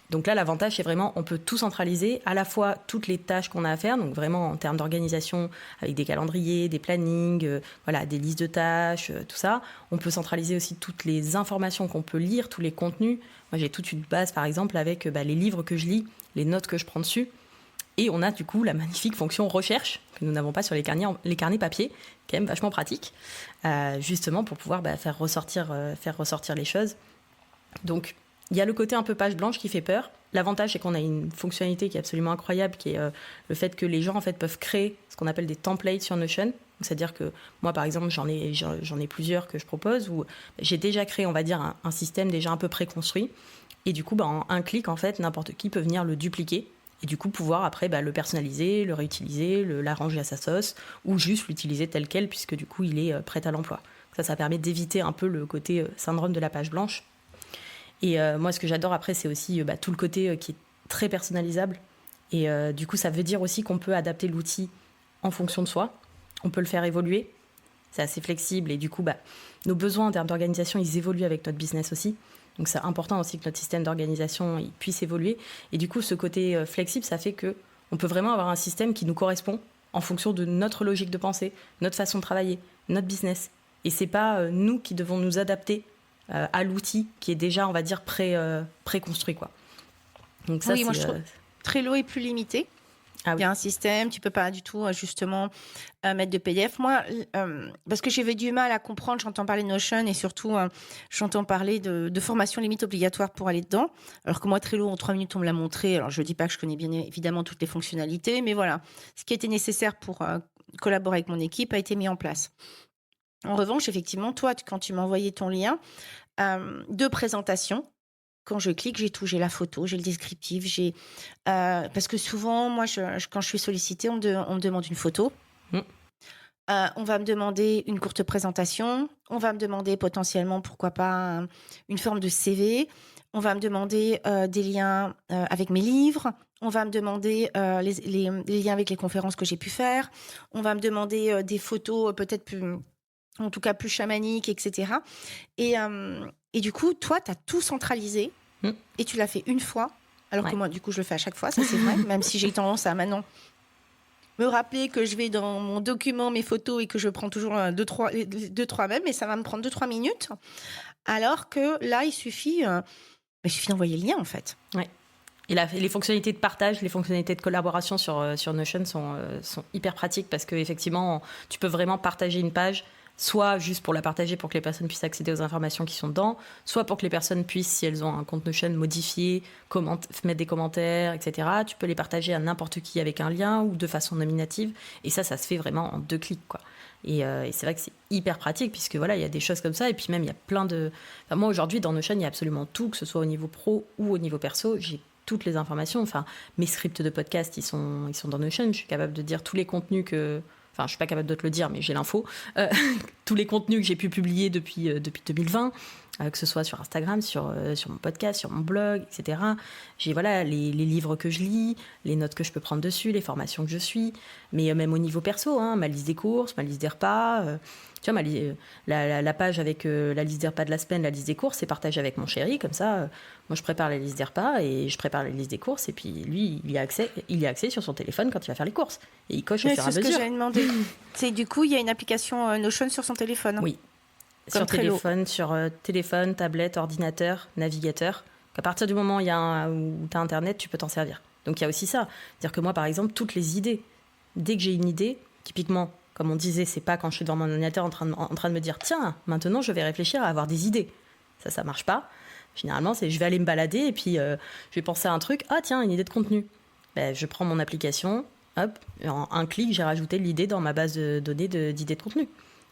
S2: Donc là, l'avantage, c'est vraiment, on peut tout centraliser, à la fois toutes les tâches qu'on a à faire, donc vraiment en termes d'organisation, avec des calendriers, des plannings, voilà, des listes de tâches, tout ça. On peut centraliser aussi toutes les informations qu'on peut lire, tous les contenus. Moi, j'ai toute une base, par exemple, avec les livres que je lis, les notes que je prends dessus. Et on a du coup la magnifique fonction recherche, que nous n'avons pas sur les carnets papier, qui est même vachement pratique, justement pour pouvoir faire ressortir les choses. Donc, il y a le côté un peu page blanche qui fait peur. L'avantage, c'est qu'on a une fonctionnalité qui est absolument incroyable, qui est le fait que les gens en fait, peuvent créer ce qu'on appelle des templates sur Notion. C'est-à-dire que moi, par exemple, j'en ai plusieurs que je propose où j'ai déjà créé, on va dire, un système déjà un peu préconstruit. Et du coup, en un clic, en fait, n'importe qui peut venir le dupliquer. Et du coup, pouvoir après le personnaliser, le réutiliser, l'arranger à sa sauce, ou juste l'utiliser tel quel, puisque du coup, il est prêt à l'emploi. Ça permet d'éviter un peu le côté syndrome de la page blanche. Et moi, ce que j'adore après, c'est aussi tout le côté qui est très personnalisable. Et du coup, ça veut dire aussi qu'on peut adapter l'outil en fonction de soi. On peut le faire évoluer. C'est assez flexible. Et du coup, nos besoins en termes d'organisation, ils évoluent avec notre business aussi. Donc, c'est important aussi que notre système d'organisation il puisse évoluer. Et du coup, ce côté flexible, ça fait qu'on peut vraiment avoir un système qui nous correspond en fonction de notre logique de pensée, notre façon de travailler, notre business. Et c'est pas nous qui devons nous adapter à l'outil qui est déjà, on va dire, préconstruit, quoi.
S1: Donc ça, oui, moi je trouve Trello est plus limité. Ah oui. Il y a un système, tu peux pas du tout justement mettre de PDF. Moi, parce que j'avais du mal à comprendre, j'entends parler de Notion et surtout j'entends parler de formation limite obligatoire pour aller dedans. Alors que moi, Trello, en 3 minutes, on me l'a montré. Alors je dis pas que je connais bien évidemment toutes les fonctionnalités, mais voilà, ce qui était nécessaire pour collaborer avec mon équipe a été mis en place. En revanche, effectivement, toi, quand tu m'as envoyé ton lien de présentation, quand je clique, j'ai tout. J'ai la photo, j'ai le descriptif, parce que souvent, moi, quand je suis sollicitée, on me demande une photo. On va me demander une courte présentation. On va me demander potentiellement, pourquoi pas, une forme de CV. On va me demander des liens avec mes livres. On va me demander les liens avec les conférences que j'ai pu faire. On va me demander des photos peut-être plus, en tout cas plus chamaniques, etc. Et du coup, toi, tu as tout centralisé et tu l'as fait une fois, alors que moi, du coup, je le fais à chaque fois, ça c'est vrai, même si j'ai tendance à maintenant me rappeler que je vais dans mon document, mes photos, et que je prends toujours 2-3 même, et ça va me prendre 2-3 minutes, alors que là, il suffit d'envoyer le lien, en fait.
S2: Ouais. Et les fonctionnalités de partage, les fonctionnalités de collaboration sur Notion sont hyper pratiques parce qu'effectivement, tu peux vraiment partager une page, soit juste pour la partager pour que les personnes puissent accéder aux informations qui sont dedans, soit pour que les personnes puissent, si elles ont un compte Notion, modifier, mettre des commentaires, etc. Tu peux les partager à n'importe qui avec un lien ou de façon nominative. Et ça se fait vraiment en 2 clics, quoi. Et c'est vrai que c'est hyper pratique puisque voilà, il y a des choses comme ça. Et puis même, il y a plein de... Enfin, moi, aujourd'hui, dans Notion, il y a absolument tout, que ce soit au niveau pro ou au niveau perso. J'ai toutes les informations. Enfin, mes scripts de podcast, ils sont dans Notion. Je suis capable de dire tous les contenus que... Enfin, je suis pas capable de te le dire, mais j'ai l'info. Tous les contenus que j'ai pu publier depuis 2020, que ce soit sur Instagram, sur mon podcast, sur mon blog, etc. J'ai les livres que je lis, les notes que je peux prendre dessus, les formations que je suis, mais même au niveau perso, ma liste des courses, ma liste des repas. Tu vois, la page avec la liste des repas de la semaine, la liste des courses, c'est partagé avec mon chéri. Comme ça, moi, je prépare la liste des repas et je prépare la liste des courses. Et puis, lui, il y a accès sur son téléphone quand il va faire les courses. Et il coche au fur et à mesure.
S1: C'est ce que j'avais demandé. C'est du coup, il y a une application Notion sur son téléphone.
S2: Oui. Sur téléphone, tablette, ordinateur, navigateur. À partir du moment où tu as Internet, tu peux t'en servir. Donc, il y a aussi ça. C'est-à-dire que moi, par exemple, toutes les idées, dès que j'ai une idée, typiquement, comme on disait, c'est pas quand je suis devant mon ordinateur en train de me dire « Tiens, maintenant, je vais réfléchir à avoir des idées ». Ça marche pas. Généralement, c'est je vais aller me balader et puis je vais penser à un truc. Ah tiens, une idée de contenu. Je prends mon application, hop, en un clic, j'ai rajouté l'idée dans ma base de données d'idées de contenu.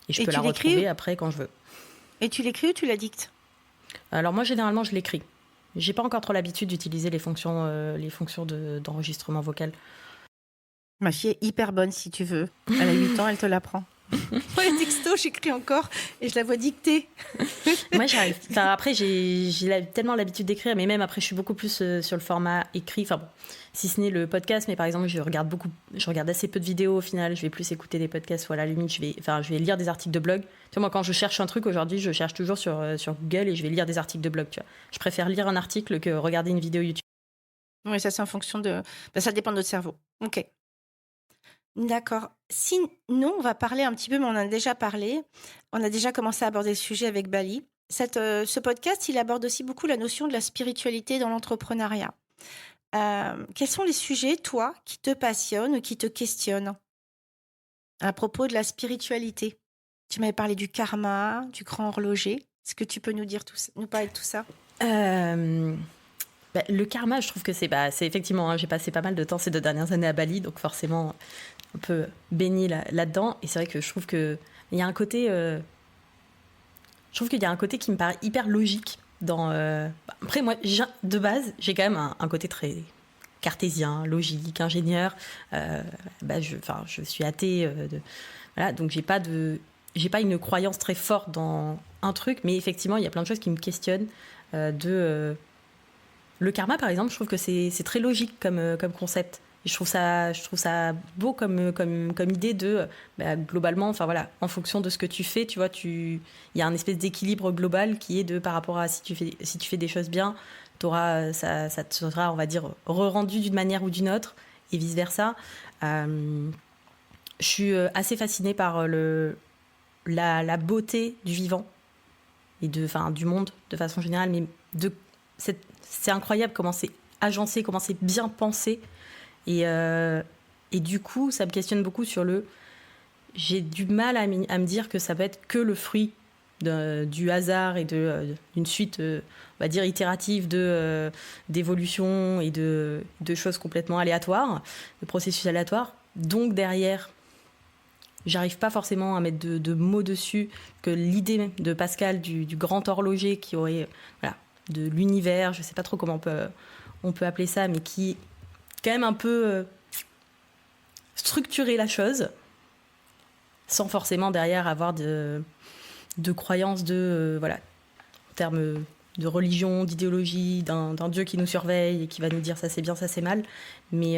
S2: Et je peux la retrouver après quand je veux.
S1: Et tu l'écris ou tu la dictes ?
S2: Alors moi, généralement, je l'écris. J'ai pas encore trop l'habitude d'utiliser les fonctions d'enregistrement vocal.
S1: Ma fille est hyper bonne, si tu veux. Elle a 8 ans, elle te l'apprend. Moi, les textos, j'écris encore et je la vois dicter.
S2: Moi, j'arrive. Enfin, après, j'ai tellement l'habitude d'écrire, mais même après, je suis beaucoup plus sur le format écrit. Enfin bon, si ce n'est le podcast, mais par exemple, je regarde assez peu de vidéos au final. Je vais plus écouter des podcasts ou à la limite, je vais lire des articles de blog. Tu vois, moi, quand je cherche un truc aujourd'hui, je cherche toujours sur Google et je vais lire des articles de blog. Tu vois, je préfère lire un article que regarder une vidéo YouTube.
S1: Oui, ça, c'est en fonction de. Ça dépend de notre cerveau. Ok. D'accord. Sinon, on va parler un petit peu, mais on en a déjà parlé. On a déjà commencé à aborder le sujet avec Bali. Ce podcast, il aborde aussi beaucoup la notion de la spiritualité dans l'entrepreneuriat. Quels sont les sujets, toi, qui te passionnent ou qui te questionnent à propos de la spiritualité ? Tu m'avais parlé du karma, du grand horloger. Est-ce que tu peux nous parler de tout ça ?
S2: Le karma, je trouve que c'est effectivement, j'ai passé pas mal de temps ces 2 dernières années à Bali, donc forcément, un peu baignée là-dedans. Et c'est vrai que je trouve qu'il y a un côté... je trouve qu'il y a un côté qui me paraît hyper logique dans... Après, moi, de base, j'ai quand même un côté très cartésien, logique, ingénieur. Je suis athée. Voilà, donc j'ai pas une croyance très forte dans un truc, mais effectivement, il y a plein de choses qui me questionnent. Le karma, par exemple, je trouve que c'est très logique comme concept. Et je trouve ça beau comme idée de globalement, enfin voilà, en fonction de ce que tu fais, tu vois, il y a un espèce d'équilibre global qui est de par rapport à si tu fais des choses bien, ça te sera, on va dire, re-rendu d'une manière ou d'une autre et vice versa. Je suis assez fascinée par la beauté du vivant et du monde de façon générale, mais c'est incroyable comment c'est agencé, comment c'est bien pensé. Et du coup, ça me questionne beaucoup sur j'ai du mal à me dire que ça peut être que le fruit du hasard et d'une suite, on va dire, itérative d'évolution et de choses complètement aléatoires, de processus aléatoires. Donc derrière, j'arrive pas forcément à mettre de mots dessus, que l'idée de Pascal du grand horloger qui aurait, voilà, de l'univers, je sais pas trop comment on peut appeler ça, mais qui quand même un peu structurer la chose sans forcément derrière avoir de croyances voilà, en termes de religion, d'idéologie, d'un Dieu qui nous surveille et qui va nous dire ça c'est bien, ça c'est mal. Mais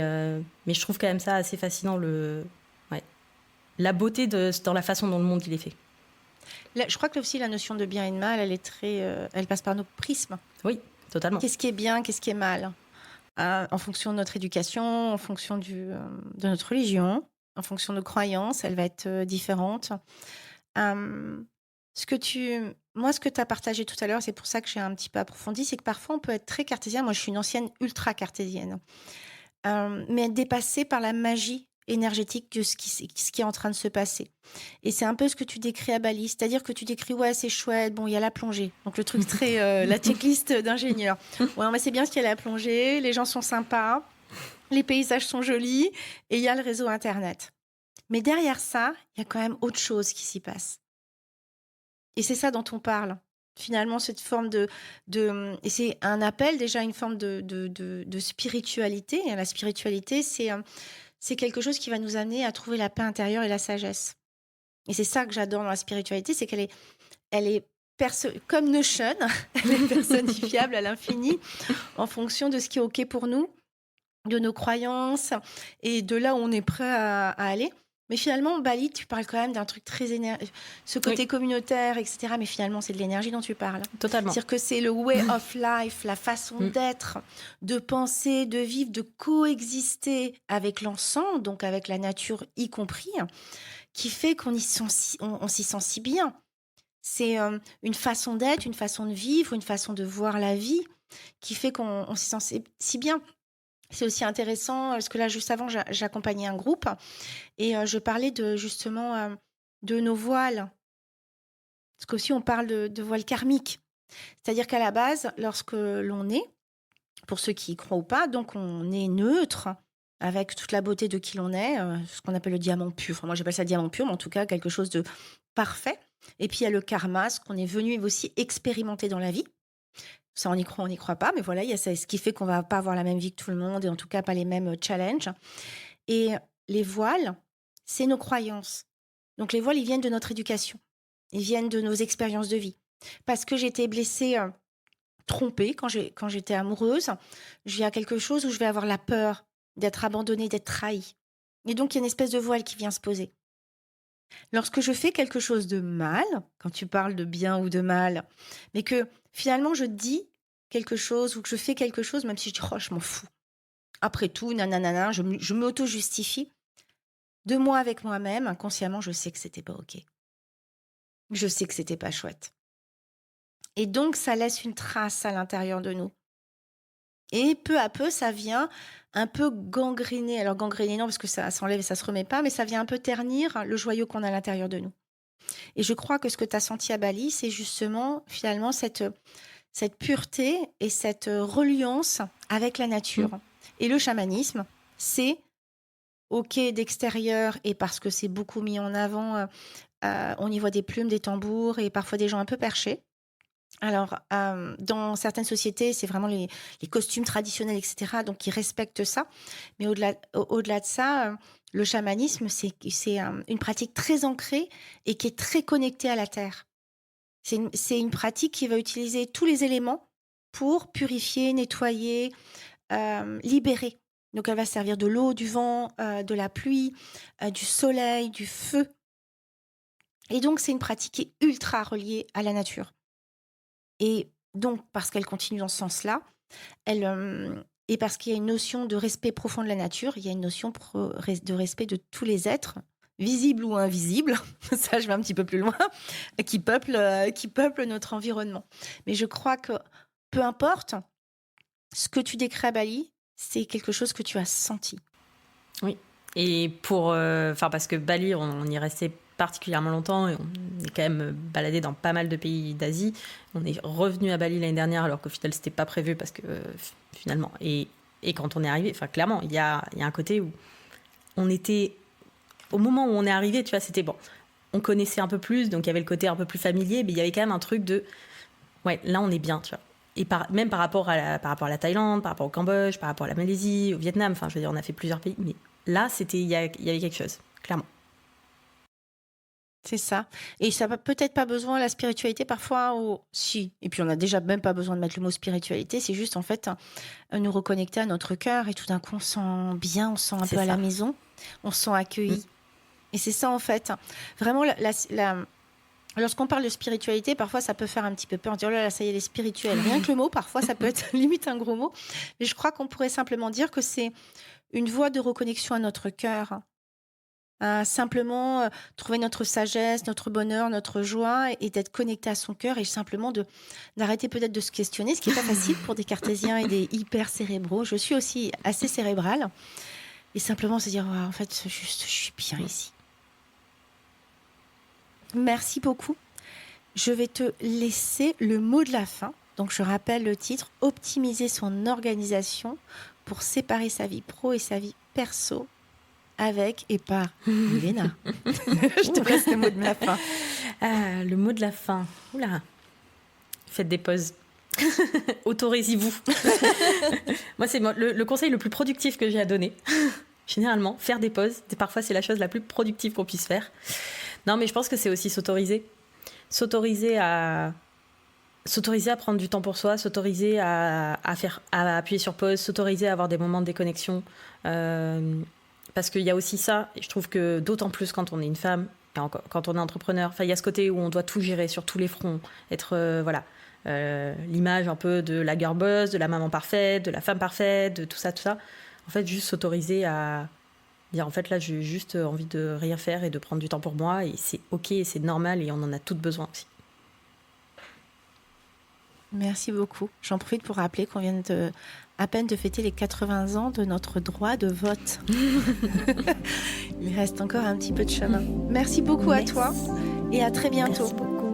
S2: je trouve quand même ça assez fascinant, la beauté dans la façon dont le monde il est fait.
S1: Là, je crois que aussi la notion de bien et de mal, elle passe par nos prismes.
S2: Oui, totalement.
S1: Qu'est-ce qui est bien, qu'est-ce qui est mal ? En fonction de notre éducation, en fonction de notre religion, en fonction de nos croyances, elle va être différente. Ce que tu as partagé tout à l'heure, c'est pour ça que j'ai un petit peu approfondi, c'est que parfois on peut être très cartésien. Moi, je suis une ancienne ultra cartésienne, mais être dépassée par la magie énergétique de ce qui est en train de se passer. Et c'est un peu ce que tu décris à Bali, c'est-à-dire que tu décris, ouais, c'est chouette, bon, il y a la plongée. Donc le truc très, la checklist d'ingénieur. Ouais, mais c'est bien ce qu'il y a la plongée, les gens sont sympas, les paysages sont jolis, et il y a le réseau Internet. Mais derrière ça, il y a quand même autre chose qui s'y passe. Et c'est ça dont on parle. Finalement, cette forme et c'est un appel déjà, une forme de spiritualité. Et la spiritualité, c'est quelque chose qui va nous amener à trouver la paix intérieure et la sagesse. Et c'est ça que j'adore dans la spiritualité, c'est qu'elle est comme Notion, elle est personnifiable à l'infini en fonction de ce qui est OK pour nous, de nos croyances et de là où on est prêt à aller. Mais finalement, Bali, tu parles quand même d'un truc très ce côté communautaire, etc. Mais finalement, c'est de l'énergie dont tu parles.
S2: Totalement.
S1: C'est-à-dire que c'est le way of life, la façon d'être, de penser, de vivre, de coexister avec l'ensemble, donc avec la nature y compris, qui fait qu'on s'y sent si bien. C'est une façon d'être, une façon de vivre, une façon de voir la vie qui fait qu'on s'y sent si bien. C'est aussi intéressant parce que là, juste avant, j'accompagnais un groupe et je parlais justement de nos voiles. Parce qu'aussi, on parle de voiles karmiques. C'est-à-dire qu'à la base, lorsque l'on est, pour ceux qui y croient ou pas, donc on est neutre avec toute la beauté de qui l'on est, ce qu'on appelle le diamant pur. Enfin, moi, j'appelle ça diamant pur, mais en tout cas, quelque chose de parfait. Et puis, il y a le karma, ce qu'on est venu aussi expérimenter dans la vie. Ça, on y croit pas, mais voilà, il y a ça, ce qui fait qu'on va pas avoir la même vie que tout le monde et en tout cas pas les mêmes challenges. Et les voiles, c'est nos croyances. Donc les voiles, ils viennent de notre éducation. Ils viennent de nos expériences de vie. Parce que j'ai été blessée, trompée quand j'étais amoureuse, il y a quelque chose où je vais avoir la peur d'être abandonnée, d'être trahie. Et donc, il y a une espèce de voile qui vient se poser. Lorsque je fais quelque chose de mal, quand tu parles de bien ou de mal, mais que finalement je dis quelque chose ou que je fais quelque chose, même si je dis « oh, je m'en fous ». Après tout, nanana, je m'auto-justifie. De moi avec moi-même, inconsciemment, je sais que c'était pas OK. Je sais que c'était pas chouette. Et donc, ça laisse une trace à l'intérieur de nous. Et peu à peu, ça vient un peu gangriner. Alors, gangriner, non, parce que ça s'enlève et ça se remet pas, mais ça vient un peu ternir le joyau qu'on a à l'intérieur de nous. Et je crois que ce que tu as senti à Bali, c'est justement, finalement, cette pureté et cette reliance avec la nature. Et le chamanisme, c'est OK d'extérieur et parce que c'est beaucoup mis en avant, on y voit des plumes, des tambours et parfois des gens un peu perchés. Alors, dans certaines sociétés, c'est vraiment les costumes traditionnels et cetera, donc ils respectent ça. Mais au-delà de ça, le chamanisme, c'est une pratique très ancrée et qui est très connectée à la terre. C'est une pratique qui va utiliser tous les éléments pour purifier, nettoyer, libérer. Donc elle va servir de l'eau, du vent, de la pluie, du soleil, du feu. Et donc c'est une pratique qui est ultra reliée à la nature. Et donc, parce qu'elle continue dans ce sens-là, et parce qu'il y a une notion de respect profond de la nature, il y a une notion de respect de tous les êtres, visibles ou invisibles, ça je vais un petit peu plus loin, qui peuplent notre environnement. Mais je crois que peu importe, ce que tu décris à Bali, c'est quelque chose que tu as senti.
S2: Oui, et parce que Bali, on y restait particulièrement longtemps et on est quand même baladé dans pas mal de pays d'Asie. On est revenu à Bali l'année dernière alors qu'au final c'était pas prévu parce que finalement et quand on est arrivé, enfin clairement il y a un côté où on était au moment où on est arrivé, tu vois, c'était bon, on connaissait un peu plus, donc il y avait le côté un peu plus familier, mais il y avait quand même un truc de ouais, là on est bien, tu vois. Et même par rapport à la Thaïlande, par rapport au Cambodge, par rapport à la Malaisie, au Vietnam, enfin je veux dire on a fait plusieurs pays, mais là il y avait quelque chose, clairement.
S1: C'est ça. Et ça n'a peut-être pas besoin, la spiritualité, parfois, si. Et puis, on n'a déjà même pas besoin de mettre le mot spiritualité. C'est juste, en fait, nous reconnecter à notre cœur. Et tout d'un coup, on se sent bien, on se sent un peu à la maison. On se sent accueilli. Et c'est ça, en fait. Vraiment, lorsqu'on parle de spiritualité, parfois, ça peut faire un petit peu peur. On dit, oh là là, ça y est, les spirituels. Rien que le mot, parfois, ça peut être limite un gros mot. Mais je crois qu'on pourrait simplement dire que c'est une voie de reconnexion à notre cœur. Simplement trouver notre sagesse, notre bonheur, notre joie et d'être connecté à son cœur et simplement d'arrêter peut-être de se questionner, ce qui n'est pas facile pour des cartésiens et des hyper cérébraux. Je suis aussi assez cérébrale et simplement se dire en fait je suis bien ici. Merci beaucoup. Je vais te laisser le mot de la fin. Donc je rappelle le titre, optimiser son organisation pour séparer sa vie pro et sa vie perso. Avec et par Milena. Je te laisse le mot de la fin.
S2: Le mot de la fin. Oula. Faites des pauses. Autorisez-vous. Moi, c'est le conseil le plus productif que j'ai à donner. Généralement, faire des pauses. Parfois, c'est la chose la plus productive qu'on puisse faire. Non, mais je pense que c'est aussi s'autoriser. S'autoriser à prendre du temps pour soi, s'autoriser à appuyer sur pause, s'autoriser à avoir des moments de déconnexion. Parce qu'il y a aussi ça, et je trouve que d'autant plus quand on est une femme, quand on est entrepreneur, il y a ce côté où on doit tout gérer sur tous les fronts, être l'image un peu de la girl boss, de la maman parfaite, de la femme parfaite, de tout ça. En fait, juste s'autoriser à dire, en fait, là, j'ai juste envie de rien faire et de prendre du temps pour moi, et c'est OK, et c'est normal, et on en a toutes besoin aussi.
S1: Merci beaucoup. J'en profite pour rappeler qu'on vient à peine de fêter les 80 ans de notre droit de vote. Il reste encore un petit peu de chemin. Merci beaucoup à toi et à très bientôt.
S2: Merci beaucoup.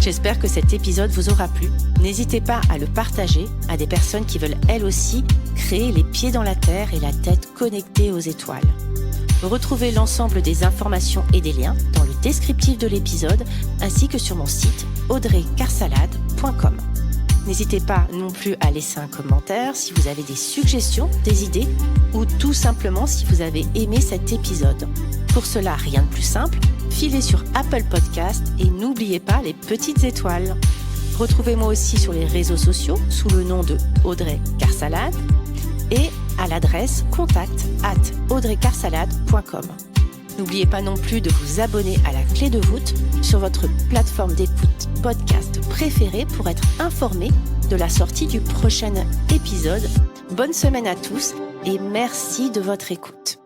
S1: J'espère que cet épisode vous aura plu. N'hésitez pas à le partager à des personnes qui veulent elles aussi créer les pieds dans la terre et la tête connectée aux étoiles. Retrouvez l'ensemble des informations et des liens dans le descriptif de l'épisode ainsi que sur mon site audreycarsalade.com. N'hésitez pas non plus à laisser un commentaire si vous avez des suggestions, des idées ou tout simplement si vous avez aimé cet épisode. Pour cela, rien de plus simple, filez sur Apple Podcast et n'oubliez pas les petites étoiles. Retrouvez-moi aussi sur les réseaux sociaux sous le nom de Audrey Carsalade et à l'adresse contact@audreycarsalade.com. N'oubliez pas non plus de vous abonner à la Clé de voûte sur votre plateforme d'écoute podcast préférée pour être informé de la sortie du prochain épisode. Bonne semaine à tous et merci de votre écoute.